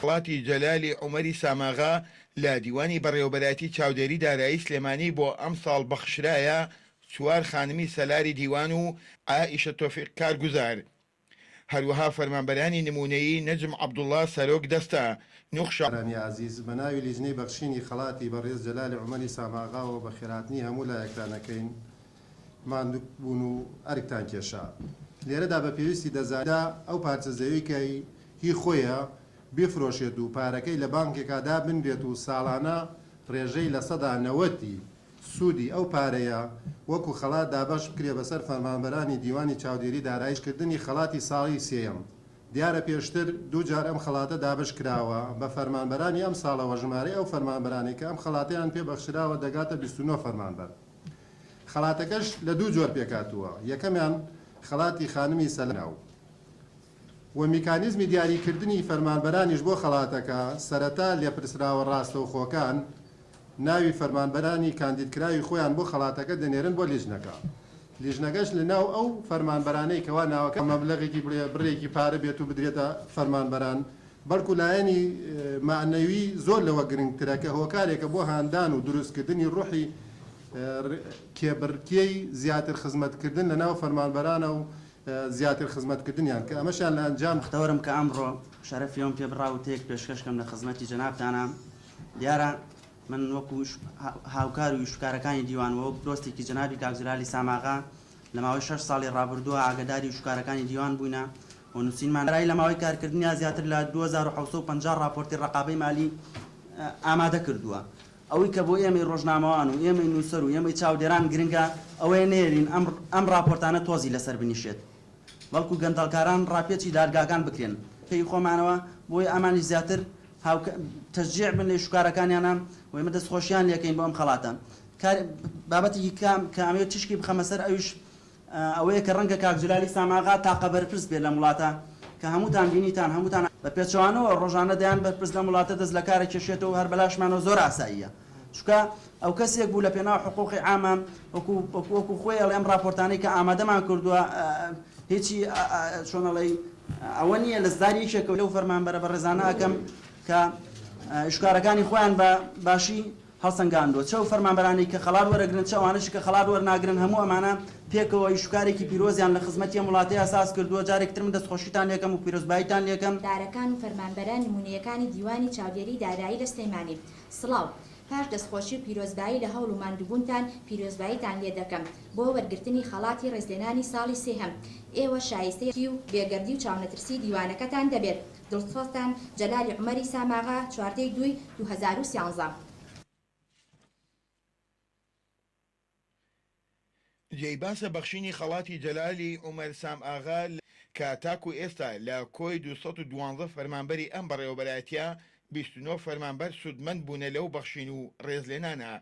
خڵاتی جەلالی عومەری ساماغا لە دیوانی بەڕێوەبەرایەتی چاودێری دارایی سلێمانی بۆ ئەم ساڵ بەخشرایە 4 خانمی سەلاری دیوان و عائیشە تۆفیق کارگوزار. هەروەها فەرمانبەرانی نمونەیی نەجم عەبدوڵڵا سەرۆک دەستە نوخشارانی عزیز بەناوی لیژنەی بەخشینی خەڵاتی بەڕێز جەلالی عومەری ساماغا و بە خێراتنی هەموو لایەکتانەکەین ماندوو بوون و ئەرکتان کێشا. لێرەدا بە پێویستی دەزاندا ئەو پارچە زەویکەی هی خۆیە بفرۆشێت و پارەکەی لە بانکێکادا بنرێت و ساڵانە ڕێژەی لە 90 سوودی ئەو پارەیە وەکو خەڵات دابەش بکرێ بەسەر فەرمانبەرانی دیوانی چاودێری داراییشکردنی خەڵاتی ساڵی سێیەم. دیارە پێشتر دوو جار ئەم خەڵاتە دابش کراوە بە فەرمانبەرانی ئەم ساڵەوە ژمارەی ئەو فەرمانبەرانی کە ئەم خەڵاتیان پێبەخشراوە دەگاتە 29 فەرمانبەر. خەڵاتەکەش لە دوو جۆر پێکاتووە. یەکەمیان خەڵاتی خانمی سەلناو و میکانیزمی دیاریکردنی فەرمانبەرانیش بۆ خەڵاتەکە سەرەتا لێپرسراوە ڕاستەوخۆکان ناوی فەرمانبەرانی کاندیدکراوی خۆیان بۆ خەڵاتەکە دەنێرن بۆ لیژنەکە. لیژنەکەش لە ناو ئەو فەرمانبەرانەی کەوا ناوەکە مەبلەغێکی بڕێکی پارە بێت و بدرێتە فەرمانبەران بەڵکو لایەنی معنەوی زۆر لەوە گرنگترەکە هۆکارێکە بۆ هاندان و دروستکردنی ڕوحی کێبڕکێی زیاتر خزمەتکردن لە ناو فەرمانبەرانە و زیاتر خزمەتکردنیان کە ئەمەشیان لە ئەنجام ختەوەرم کە ئەمڕۆ شەرەفیەوەم پێ بڕا و تێک پێشکەشکەم لە خزمەتی جەنابتانە. دیارە من وەکو هاوکار و وشکارەکانی دیوان وەک دۆستێکی جەنابی کاک جەلالی ساماغا لە ماوەی 6 ساڵی ڕابردووە ئاگاداری وشکارەکانی دیوان بووینە و نووسینمان رای لە ماوەی کارکردنیا زیاتر لە 2750 راپۆرتی ڕقابەی مالی ئامادە کردووە. ئەوەی کە بۆ ئێمەی ڕۆژنامەوان و ئێمەی نووسەر و ئێمەی چاودێران گرنگە ئەوەیە نێرین ئەم راپۆرتانە تۆزی لەسەر بنیشێت بەڵکو گەندەڵکاران ڕاپێکی دادگاکان بکرێن پێی خۆمانەوە بۆی ئەمانی زیاتر تەشجیع بن لە شوکارەکانیانە و ئێمە دەستخۆشیان لەکەین بۆ ئەم خەڵاتە. بابەتێکی کە ئەمەوێت تشکی بخەمە سەر ئەویش ئەوەیە کە ڕەنگە کاک جەلالی ساماغا تاقە بەرپرس بێت لە وڵاتە کە هەمووتان بینیتان هەمووتان بە پێچەوانەوە ڕۆژانە دەیان بەرپرس لە وڵاتە دەست لە کارە کێشێتەوە هەر بەلاشمانەوە زۆر ئاساییە. چونکە ئەو کەسێک بوو لە پێناو حقوقی عامە وەکو خۆی ئەم راپۆرتانەی کە ئامادەمان کردووە هیچی چۆنەڵێ ئەوە نییە لە زداریشێکە لەو فەرمانبەرە بە ڕێزانە ئەەکەم کە شکارەکانی خۆیان بە باشی هەڵسەنگاندووە چەو فەرمانبەرانی کە خەڵات وەرەگرن چ ئەوانەش کە خەڵات وەرناگرن هەموو ئەمانە پێکەوە شکارێکی پیرۆزیان لە خزمەتی وڵاتی ئاساس کردووە. جارێکتر من دەستخۆشیتان لێکەم و پیرۆزباییتان لێکەم. دارەکان و فەرمانبەران نمونەیەکانی دیوانی چاودێری دارایی لە سلەیمانی سڵاو پاش دەستخۆشی و پیرۆزبایی لە هەوڵ و ماندووبوونتان پیرۆزباییتان لێ دەکەم بۆ وەرگرتنی خەڵاتی ڕێزلێنانی ساڵی سێهەم. ئێوە شایستەی و بێگەردی و چاونەترسی دیوانەکەتان دەبێت. دڵسۆزتان جەلالی عومەری ساماغا 4/2/2013. جێیباسە بەخشینی خەڵاتی جەلالی عومەر ساماغا کە تاکو ئێستا لە کۆی 212 فەرمانبەری ئەم بەڕێوەبەرایەتیە 29 فەرمانبەر سودمەند بوونە لەو بەخشین و ڕێزلێنانە.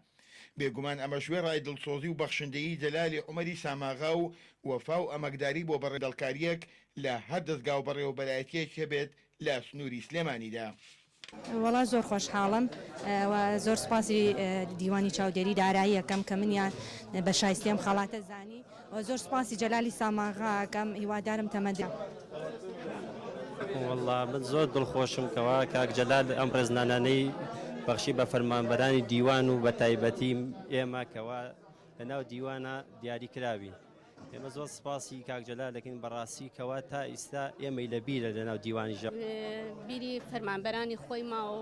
بێگومان ئەمە شوێ ڕای دڵسۆزی و بەخشندەیی جەلالی عومەری ساماغا و وەفا و ئەمەکداری بۆ بەڕێدەڵکاریەک لە هەر دەستگا و بەڕێوەبەرایەتیەک هەبێت لە سنووری سلێمانیدا. وەڵا زۆر خۆشحاڵم و زۆر سپاسی دیوانی چاودێری دارایی یەکەم کە منیان بە شایستیم خەڵاتە زانی و زۆر سپاسی جەلالی ساماغاکەم هیوادارم تەمەدە. وەڵا من زۆر دڵخۆشم کەوا کاک جەلال ئەم ڕێزنانانەی بەخشی بە فەرمانبەرانی دیوان و بە تایبەتی ئێمە کەوا لەناو دیوانە دیاری کراوی. ئێمە زۆر سپاسی کاک جەلال دەکەین بەڕاستی کەوا تا ئێستا ئێمەی لەبیرە لەناو دیوانی ژە بیری فەرمانبەرانی خۆی ماوە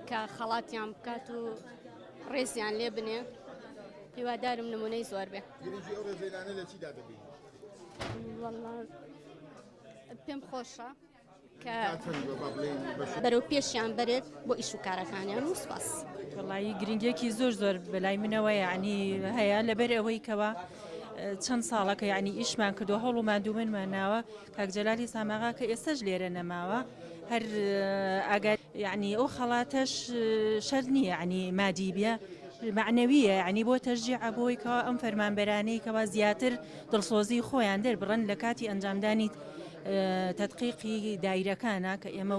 کە خەڵاتیان بکات و ڕێزیان لێ بنێ هیوادارم نمونەی زۆر بێ. پێم خۆشە کە بەرەو پێشیان بەرێت بۆ ئیش و کارەکانیان و سپاس. وڵایی گرنگێکی زۆر بەلای منەوە یعنی هەیە لەبەر ئەوەی کەوە چەند ساڵەکە یعنی ئیشمان کردو هەوڵ و مادوومنمان ناوە کاک جەلالی ساماغا کە ئێستاش لێرە نەماوە هەر ئاگات یعنی ئەو خەڵاتەش شەر نییە یعنی مادی بێ معنەویە یعنی بۆ تەشجیع بۆی کەوا ئەم فەرمانبەرانەی کەوا زیاتر دڵسۆزی خۆیان دەربڕن لە کاتی ئەنجامدانی تدقیقی دایرەکانە کە ئێمە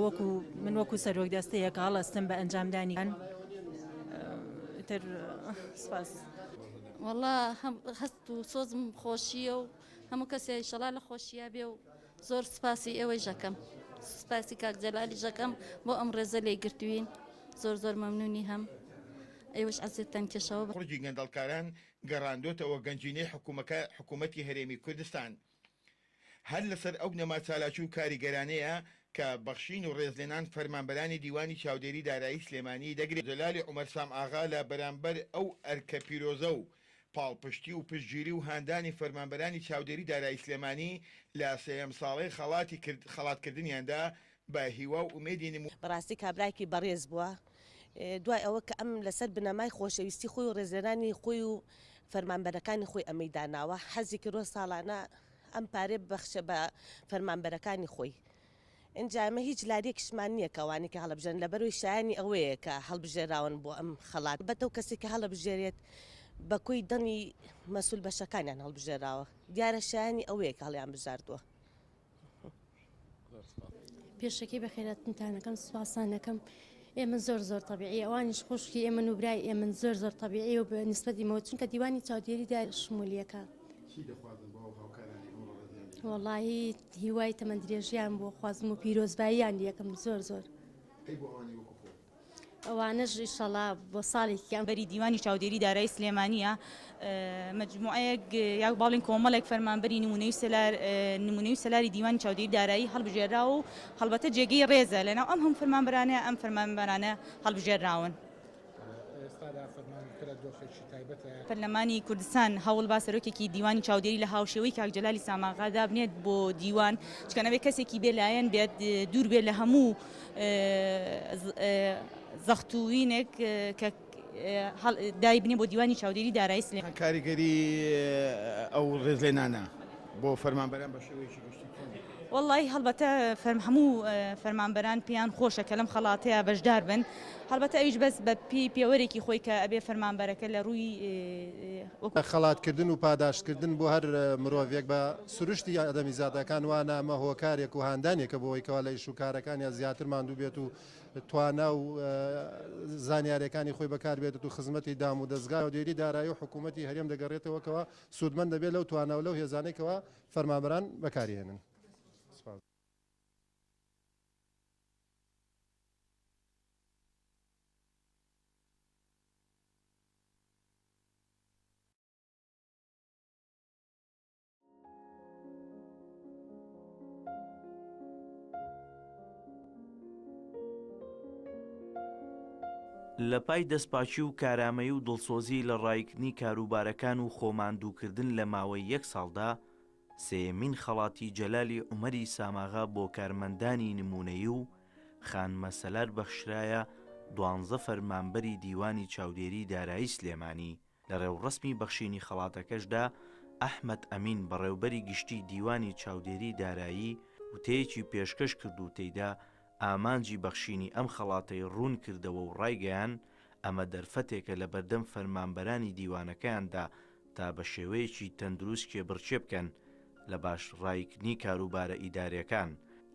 من وەکو سەرۆک دەستەیەکە هەڵەستم بە ئەنجامدانیان تر سپاس. وەڵا هەست و سۆزم خۆشیە و هەموو کەسێ ئینشەڵا لە خۆشیە بێ و زۆر سپاسی ئێوەی ژەکەم. سپاسی کاک جەلالی ژەکەم بۆ ئەم ڕێزە لێگرتوین زۆر مەمنونی هەم ئێوەش عەزیزتان کێشەوە کوڕجی گەندەڵکاران گەڕاندۆتەوە گەنجینەی حکوومەتی هەرێمی کوردستان هەر لەسەر ئەو نەما چالاکی و کاریگەرانەیە کە بەخشین و ڕێزلێنان فەرمانبەرانی دیوانی چاودێری دارایی سلێمانی دەگرێت. جەلالی عومەر سام ئاغا لە بەرامبەر ئەو ئەرکە پیرۆزە و پاڵپشتی و پشتگیری و هاندانی فەرمانبەرانی چاودێری دارایی سلێمانی لە سێم ساڵەی خەڵاتکردنیاندا بە هیوا و ئومێدی نمو بەڕاستی کابراایکی بەڕێز بووە دوای ئەوە کە ئەم لەسەر بنەمای خۆشەویستی خۆی و ڕێزلێنانی خۆی و فەرمانبەرەکانی خۆی ئەمەی داناوە حەزی کردوە ساڵانە ئەم پارێ بەخشە بە فەرمانبەرەکانی خۆی. ئەنجامە هیچ لارێکشمان نییە کەوانی کە هەڵبژێن لەبەرەوەی شایانی ئەوەیە کە هەڵبژێراون بۆ ئەم خەڵات بەتەو کەسێک کە هەڵبژێرێت بەکۆی دڵنی مەسول بەشەکانیان هەڵبژێراوە دیارە شایانی ئەوەیە کە هەڵیان بژاردووە. پێشەکەی بەخێراتتانەکەم سوپاسانەکەم ئێمە زۆر تەبیعی ئەوانیش خۆشکی ئێمە و برای ئێمە زۆر تەبیعی و بە نسبەتی مەوە چونکە دیوانی چاودێری دا شمولیەکە وەڵاهی هیوای تەمەند درێژیان بۆ خوازم و پیرۆزباییان یەکەم زۆر ئەوانەش ئینشەڵا بۆ ساڵێکیان بەری دیوانی چاودێری دارایی سلێمانیە مجموعەیەک یا باڵین کۆمەڵێک فەرمانبەری نمونەی و سەلاری دیوانی چاودێری دارایی هەڵبژێرا و هەڵبەتە جێگەی ڕێزە لەناو ئەم هەم فەرمانبەرانەیە ئەم فەرمانبەرانە هەڵبژێراون. پەرلەمانی کوردستان هەوڵ با سەرۆکێکی دیوانی چاودێری لە هاوشێوەی کاک جەلالی ساماغادا بنێت بۆ دیوان چکە نەبێت کەسێکی بێ لایەن بێت دوور بێت لە هەموو زەختوینێک کە دای بنێ بۆ دیوانی چاودێری دارایی سلێمانی. کاریگەری ئەو ڕێزلێنانە بۆ فەرمانبەران بە شێوەیەکی گشتی والله هەڵبەتە هەموو فەرمانبەران پێیان خۆشە کە لەم خەڵاتەیە بەشدار بن هەڵبەتە ئەویش بەس بە پێوەرێکی خۆی کە ئەبێ فەرمانبەرەکە لە ڕووی خەڵاتکردن و پاداشتکردن بۆ هەر مرۆڤێک بە سروشتی ئەدەمیزادەکان وانە ئەمە هۆکارێک و هاندانێکە بۆەوەی کەوا لە ئیشوکارەکانیان زیاتر ماندوو بێت و توانا و زانیاریەکانی خۆی بەکاربێت و خزمەتی دام و دەستگای و دێری دارایی و حکوومەتی هەرێم دەگەڕێتەوەکەوە سوودمەند دەبێت لەو توانە و لەو هێزانێکەوە فەرمانبەران بەکارهێنن. لە پای دەستپاچی و کارامەیی و دڵسۆزی لە ڕایکردنی کاروبارەکان و خۆماندووکردن لە ماوەی یەک ساڵدا سێمین خەڵاتی جەلالی عومەری ساماغا بۆ کارمەندانی نمونەیی و خانمەسەلار بەخشرایە 12 فەرمانبەری دیوانی چاودێری دارایی سلێمانی لە ڕێوڕسمی بەخشینی خەڵاتەکەشدا ئەحمەد ئەمین بەڕێوبەری گشتی دیوانی چاودێری دارایی وتەیەکی پێشکەش کرد و تێیدا ئامانجی بەخشینی ئەم خەڵاتەی ڕوون کردەوە و ڕایگەیان ئەمە دەرفەتێکە لە بەردەم فەرمانبەرانی دیوانەکەیاندا تا بە شێوەیەکی تەندروست کێبڕچێ بکەن لە باش ڕایکردنی کاروبارە ئیداریەکان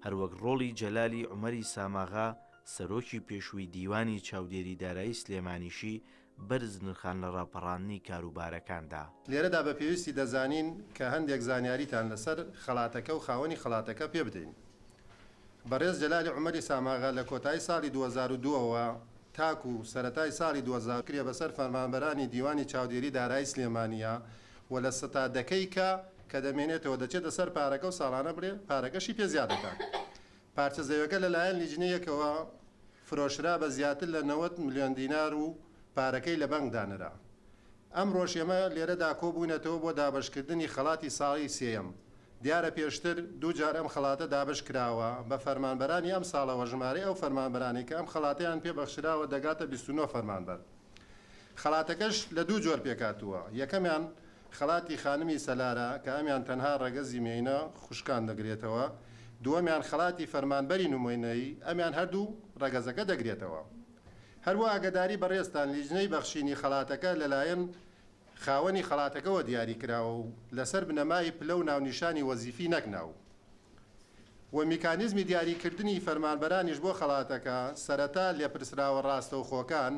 هەروەک ڕۆڵی جەلالی عومەری ساماغا سەرۆکی پێشووی دیوانی چاودێری دارایی سلێمانیشی بەرز نرخان لە ڕاپەڕاندنی کاروبارەکاندا. لێرەدا بە پێویستی دەزانین کە هەندێک زانیاریتان لەسەر خەڵاتەکە و خاوەنی خەڵاتەکە پێ بدەین. بەڕێز جەلالی عومەری ساماغا لە کۆتایی ساڵی 2002ەوە تاکو و سەرەتای ساڵی 2000 کرێ بەسەر فەرمانبەرانی دیوانی چاودێری دارایی سلێمانیە و لە ستادەکەی کە دەمێنێتەوە دەچێتە سەر پارەکە و ساڵانە بڵێ پارەکەشی پێ زیادەکات. پارچە زەویەکە لەلایەن لیژنەیەکەوە فرۆشرا بە زیاتر لە 90 ملیۆن دینار و پارەکەی لە بەنک دانرا. ئەم ڕۆژێمە لێرەدا کۆبوونەتەوە بۆ دابشکردنی خەڵاتی ساڵی سێەم. دیارە پێشتر دوو جار ئەم خەڵاتە دابش کراوە بە فەرمانبەرانی ئەم ساڵەوە ژمارەی ئەو فەرمانبەرانی کە ئەم خەڵاتیان پێبەخشراوە دەگاتە 29 فەرمانبەر. خەڵاتەکەش لە دوو جۆر پێکاتووە. یەکەمیان خەڵاتی خانمی سەلارە کە ئەمیان تەنها ڕەگەزی مێینە خوشکان دەگرێتەوە. دووەمیان خەڵاتی فەرمانبەری نموینەی ئەمیان هەردوو ڕەگەزەکە دەگرێتەوە. هەروە ئاگداری بەڕێستان لیژنەی بەخشینی خەڵاتەکە لەلایەن خاوەنی خەڵاتەکەەوە دیاری کراوە و لەسەر بنەمای پلە و ناونیشانی وەزیفی نەکناو. و میکانیزمی دیاریکردنی فەرمانبەرانیش بۆ خەڵاتەکە سەرەتا لێپرسراوە ڕاستە و خۆکان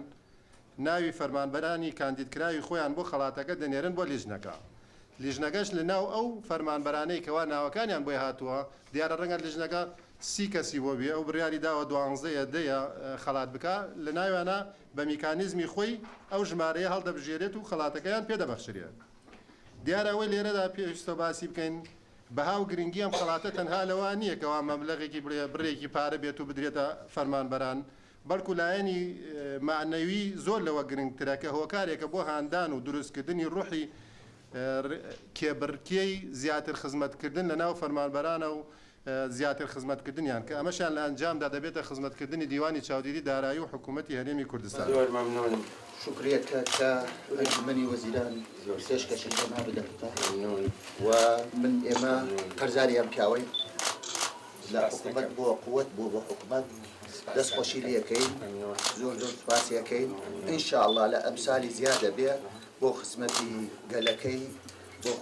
ناوی فەرمانبەرانی کاندیدکراوی خۆیان بۆ خەڵاتەکە دەنێرن بۆ لیژنەکە. لیژنەکەش لە ناو ئەو فەرمانبەرانەی کەوا ناوەکانیان بۆی هاتووە دیارە ڕەنگە لیژنەکە سی کەسی بۆ بێ ئەو بڕیاری داوە 12 دەیە خەڵات بکە لە ناویانە بە میکانیزمی خۆی ئەو ژمارەیە هەڵدەبژێرێت و خەڵاتەکەیان پێدەبەخشرێت. دیارە ئەوەی لێرەدا پێویستە باسی بکەین بەها و گرنگی ئەم خەڵاتە تەنها لەوە نییە کەوا مەبلەغێکی بڕێکی پارە بێت و بدرێتە فەرمانبەران، بەڵکو لایەنی معنەوی زۆر لەوە گرنگترە کە هۆکارێکە بۆ هاندان و دروستکردنی ڕوحی کێبڕکێی زیاتر خزمەتکردن لە ناو فەرمانبەرانە و زیاتر خزمەتکردنیان کە ئەمەشیان لە ئەنجامدا دەبێتە خزمەتکردنی دیوانی چاودێری دارایی و حکوومەتی هەرێمی کوردستان. زۆر مەمنونم. شکرێتە کە ئەنجومەنی وەزیران پێشکەشی پێما بدەن و من ئێمە قەرزاری ئەم پیاوەی لە حکوومەت بۆ قووەت بۆ حکوومەت دەستخۆشی لەکەین، زۆر سوپاسیەکەین. ئینشاءڵڵا لە ئەمسالی زیادە بێ بۆ خزمەتی گەلەکەی، بۆ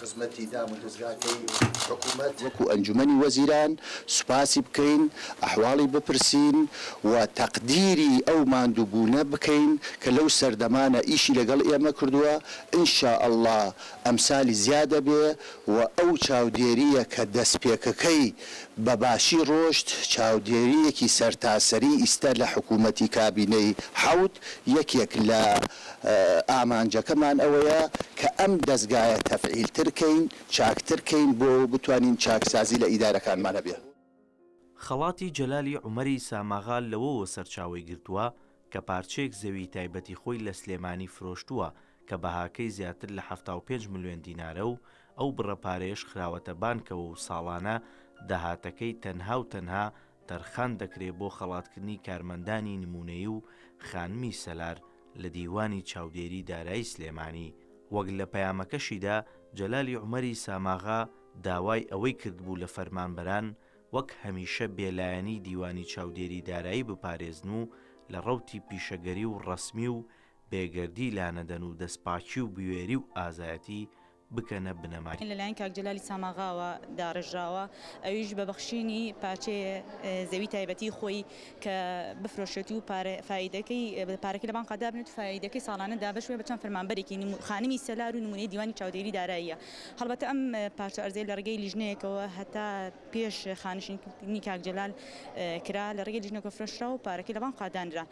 خزمەتی دام و دەستگاکەی حکوومەت وەکو ئەنجومەنی وەزیران سوپاسی بکەین، ئەحواڵی بپرسین و تەقدیری ئەو ماندووبوونە بکەین کە لەو سەردەمانە ئیشی لەگەڵ ئێمە کردووە. ئینشاءڵڵا ئەمسالی زیادە بێ و ئەو چاودێریە کە دەستپێکەکەی بەباشی ڕۆشت چاودێریەکی سەرتاسەری ئیستا لە حکوومەتی کابینەی حەوت یەکێک لە ئامانجەکەمان ئەوەیە کە ئەم دەستگایە تەفعیلترکەین، چاکترکەین بۆ بتوانین چاکسازی لە ئیدارەکانمانە بێ. خەڵاتی جەلالی عومەری ساماغا لەوەوە سەرچاوی گرتووە کە پارچەیەک زەوی تایبەتی خۆی لە سلێمانی فرۆشتووە کە بەهاکەی زیاتر لە 75 ملیۆن دینارە و ئەو بڕەپارێش خراوەتە بانکەوە و ساڵانە داهاتەکەی تەنها و تەنها تەرخان دەکرێت بۆ خەڵاتکردنی کارمەندانی نمونەیی و خانمی سەلار لە دیوانی چاودێری دارایی سلێمانی. وەک لە پەیامەکەشیدا جەلالی عومەری ساماغا داوای ئەوەی کردبوو لە فەرمانبەران وەک هەمیشە بێلایەنی دیوانی چاودێری دارایی بپارێزن و لە ڕەوتی پیشەگەری و ڕەسمی و بێگەردی لانەدەن و دەستپاکی و بوێری و ئازایەتی بکەنە بنەمای. لەلایەن کاک جەلالی ساماغاوە داڕژراوە ئەویش بە بەخشینی پارچەیە زەوی تایبەتی خۆی کە بفرۆشێتی و فایدەکەی پارەکەی لە بانقادا بنێت و فایدەکەی ساڵانە دابەشوێ بە چەند فەرمانبەرێکی خانمی سەلار و نمونەی دیوانی چاودێری داراییە. هەڵبەتە ئەم پارچە ئەرزەی لە ڕێگەی لیژنەیەکەوە هەتا پێش خانشینی کاک جەلال کرا لە ڕێگەی لیژنەکە فرۆشرا و پارەکەی لە بانقادانرا.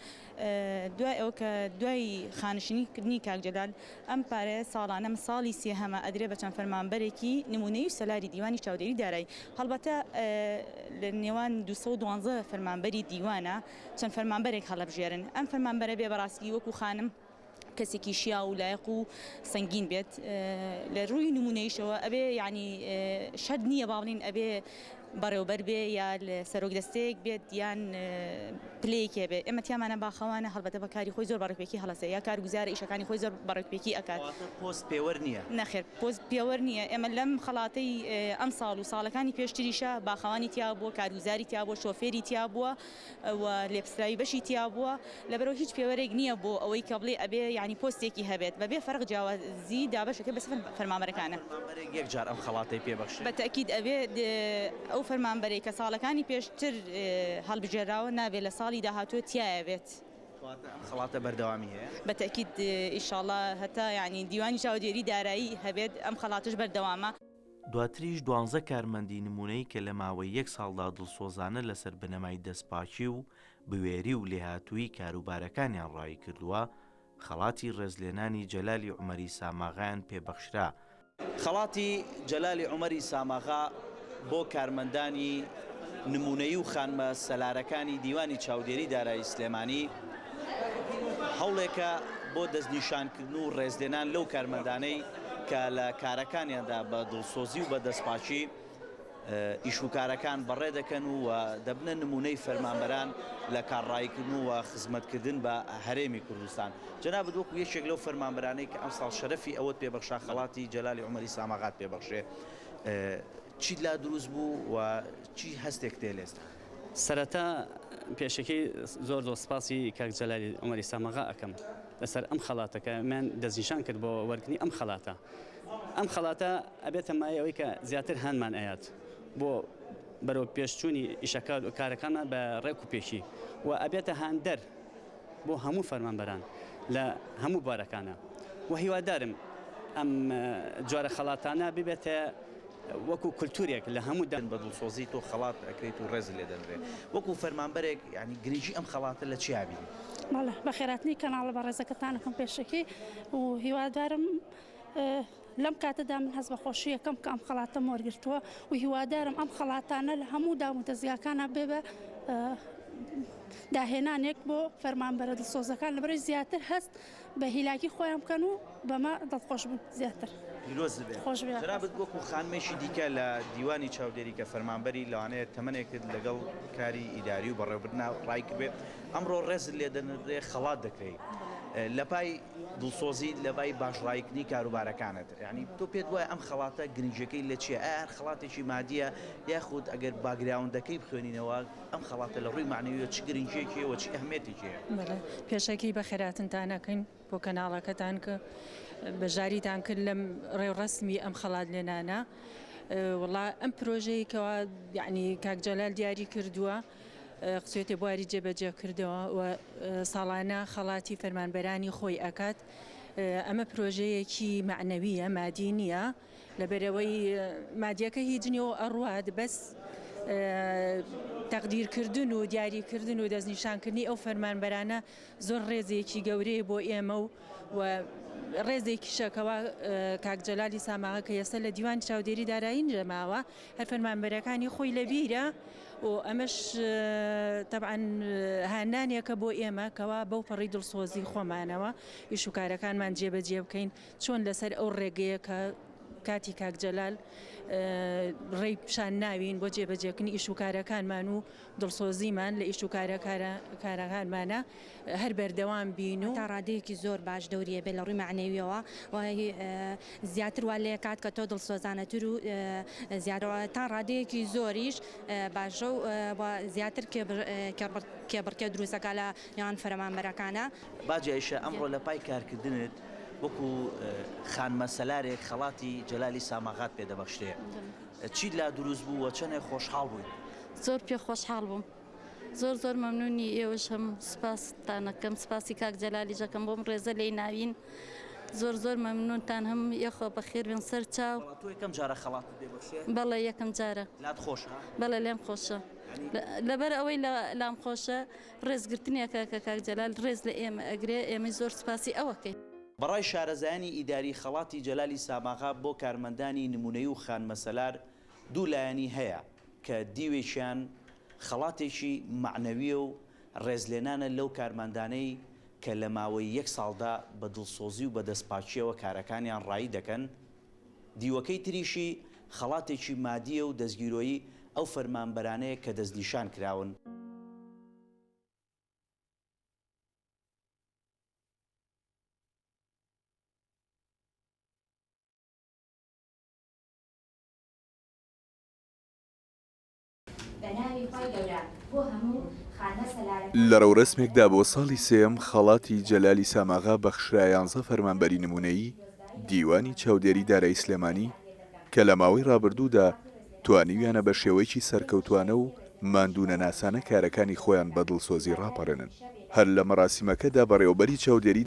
دوای ئەوە کە دوای خانشینی کاک جەلال ئەم پارەیە ساڵانە ساڵی سێهەمە ئەدرێ بە چەند فەرمانبەرێکی نمونەی و سەلاری دیوانی چاودێری دارایی. هەڵبەتە لە نێوان 212 فەرمانبەری دیوانە چەند فەرمانبەرێک هەڵەبژێرن. ئەم فەرمانبەرە بێ بەڕاستی وەکو خانم کەسێکی شیا و لایق و سەنگین بێت لە ڕووی نمونەیشەوە ئەبێ یعنی شەد نییە باڵین ئەبێ بەڕێوبەر بێ یا سەرۆک دەستەیەک بێت یان پلەیەکێ بێ. ئێمە تیامانە باخەوانە هەڵبەتە بەکاری خۆی زۆر بەڕێکپێکی هەڵەسێ یا کارگوزارە ئیشەکانی خۆی زۆر بەڕێکپێکی ئەکات. پۆست پێوە نییە؟ نەخێر پۆست پێوە نییە. ئێمە لەم خەڵاتەی ئەم ساڵ و ساڵەکانی پێشتریشە باخەوانی تیا بووە، کارگوزاری تیا بووە، شۆفێری تیا بووە و لێپسراوی بەشی تیا بووە. لەبەرەوە هیچ پێوەرێک نییە بۆ ئەوەی کە بڵێ ئەبێ یعنی پۆستێکی هەبێت بەبێ فەرق جیاوازی دابەشەکە بەس فەرمانبەرەکانە. یەک جار ئەم خەڵاتەی پێبەخشێت بەتەکید ئەبێ ئەو فەرمانبەرێک کە ساڵەکانی پێشتر هەڵبژێراوە نابێت لە ساڵی داهاتوە تایەبێت. خەڵاتە بەردەوامی هەیە بەتەکید ئیشاڵڵا هەتا یعنی دیوانی چاودێری دارایی هەبێت ئەم خەڵاتش بەردەوامە. دواتریش 12 کارمەندی نمونەی کە لە ماوەی 1 ساڵدا دڵسۆزانە لەسەر بنەمای دەستپاکی و بوێری و لێهاتووی کاروبارەکانیان ڕای کردووە خەڵاتی ڕێزلێنانی جەلالی عومەری ساماغایان پێبەخشرا. خەڵاتی جەلالی عومەری ساماغا بۆ کارمەندانی نمونەیی و خانمە سەلارەکانی دیوانی چاودێری دارایی سلێمانی هەوڵێکە بۆ دەستنیشانکردن و ڕێزلێنان لەو کارمەندانەی کە لە کارەکانیاندا بە دڵسۆزی و بە دەستپاکی ئیشوکارەکان بەڕێ دەکەن و دەبنە نمونەی فەرمانبەران لە کارڕایکردن و خزمەتکردن بە هەرێمی کوردستان. جەنابەت وەکو یەکێک لەو فەرمانبەرانەی کە ئەم ساڵ شەرەفی ئەوەت پێبەخشا خەڵاتی جەلالی عومەری ساماغات پێبەخشێ چی لا دروست بوو و چی هەستێک تێلێست؟ سەرەتا پێشەکەی زۆر سپاسی کاک جەلالی عومەری ساماغا ئەەکەم لەسەر ئەم خەڵاتەکە من دەستنیشان کرد بۆ وەرگنی ئەم خەڵاتە. ئەم خەڵاتە ئەبێتە مایەوەی کە زیاتر هەنمان ئەیات بۆ بەرەو پێشچوونی ئیشەکە و کارەکانمان بە ڕێک و پێشی و ئەبێتە هاندەر بۆ هەموو فەرمانبەران لە هەموو بارەکانە و هیوادارم ئەم جۆرە خەڵاتانە ببێتە وەکو کولتورێک لە هەموو بە دڵسۆزی تۆ خەڵات ئەکرێت و ڕێز لێ دەنرێ وەکو فەرمانبەرێک ینی گرنگی ئەم خەڵاتە لە چی بینی؟ بەڵێ بە خێراتنی کەناڵە بە ڕێزەکەتانەکەم پێشەکی و هیوادارم لەم کاتەدا من هەست بە خۆشی یەکەم کە ئەم خەڵاتەم وەرگرتووە و هیوادارم ئەم خەڵاتانە لە هەموو دام و دەستگاکانە بێ بە داهێنانێک بۆ فەرمانبەرە دڵسۆزەکان لەبەرەوەی زیاتر هەست بە هیلاکی خۆیان بکەن و بەمە دڵخۆش بن زیاتر. جنابەت وەکو خانمێکی دیکە لە دیوانی چاودێری کە فەرمانبەری لەوانەیە تەمەنێکت لەگەڵ کاری ئیداری و بەڕێوەبردنا ڕای کردێت ئەمڕۆ ڕێز لێ دەنرێ خەڵات دەکەیت لە پای دڵسۆزی لە پای باشڕایکردنی کاروبارەکانت یعنی تۆ پێت وایە ئەم خەڵاتە گرنگەکەی لە چیە ئەر خەڵاتێکی مادیە یاخود ئەگەر باگراوندەکەی بخوێنینەوە ئەم خەڵاتە لە ڕووی معنەویە چ گرنگێکیەوە چی ئەهمێتێکیە؟ پێشەکی بە خێراتنتانەکەین بۆ کەناڵەکەتان کە بەژاریتان کرد لەم ڕێوڕسمی ئەم خەڵات لێنانە وڵا ئەم پرۆژەیەکەوە یعنی کاک جەلال دیاری کردووە قسوێتی بواری جێبەجێ کردەوە و ساڵانە خەڵاتی فەرمانبەرانی خۆی ئەکات ئەمە پرۆژەیەکی معنەویە مادی نییە لەبەرەوەی مادیەکە هیچ نیە و ئەڕوات بەس تەقدیرکردن و دیاریکردن و دەستنیشانکردنی ئەو فەرمانبەرانە زۆر ڕێزێکی گەورەی بۆ ئێمە و ڕێزێکی شەکەوە کاک جەلالی ساماغا کە ئێستا لە دیوان چاودێری دارایی نژەماوە هەر فەرمانبەرەکانی خۆی لەبیرە و ئەمەش تەبعاً هاندانێکە بۆ ئێمە کەوا بەو پەڕی دڵسۆزی خۆمانەوە ئیش و کارەکانمان جێبەجێ بکەین چۆن لەسەر ئەو ڕێگەیە کە کاتی کاک جەلال ڕێی پیشان ناوین بۆ جێبەجێکردنی ئیش و کارەکانمان و دڵسۆزیمان لە ئیش و کارەکانمانە هەر بەردەوام بین و تا ڕادەیەکی زۆر باش دەوریە بێ لە ڕووی معنەویەوە زیاتر وا لێ کات کە تۆ دڵسۆزانەتر و تا ڕادەیەکی زۆریش باشە و زیاتر کێبڕکێ دروستەکە لە نێوان فەرمانبەرەکانە. باجایشە ئەمڕۆ لە پای کارکردنت وەکو خانمەسەلارێک خەڵاتی جەلالی ساماغات پێدەبەخشێ چیت لا دروست بوو و چەندێ خۆشحاڵ بووین؟ زۆر پێ خۆشحاڵ بووم زۆر مەمنونی ئێوەش هەم سپاستانەکەم سپاسی کاک جەلالی ژەکەم بۆم ڕێزە لێی ناوین زۆر مەمنونتان هەم یەخۆ بەخێر بێن سەر چاو. تۆ یەکەم جارە خەڵاتت دێبەخشێ؟ بەڵێ یەکەم جارە. لات خۆشە؟ بەڵێ لێم خۆشە لەبەر ئەوەی لام خۆشە ڕێزگرتنیەکە کە کاک جەلال ڕێز لە ئێمە ئەگرێ ئێمە زۆر سپاسی ئەوەکەین. بەڕای شارەزایانی ئیداری خەڵاتی جەلالی ساماغا بۆ کارمەندانی نمونەی و خانمەسەلار دوو لایەنی هەیە کە دیوێکیان خەڵاتێکی معنەویە و ڕێزلێنانە لەو کارمەندانەی کە لە ماوەی یەک ساڵدا بە دڵسۆزی و بە دەستپاچیەوە کارەکانیان ڕایی دەکەن دیوەکەی تریشی خەڵاتێکی مادیە و دەستگیرۆیی ئەو فەرمانبەرانەیە کە دەستنیشان کراون. لە ڕەورەسمێکدا بۆ ساڵی سێم خەڵاتی جەلالی ساماغا بەخشرا 11 فەرمانبەری نمونەیی دیوانی چاودێری دارایی سلێمانی کە لە ماوەی ڕابردوودا توانیویانە بە شێوەیەکی سەرکەوتوانە و ماندوونە ناسانە کارەکانی خۆیان بە دڵسۆزی ڕاپەڕێنن. هەر لە مەراسیمەکەدا بەڕێوەبەری چاودێری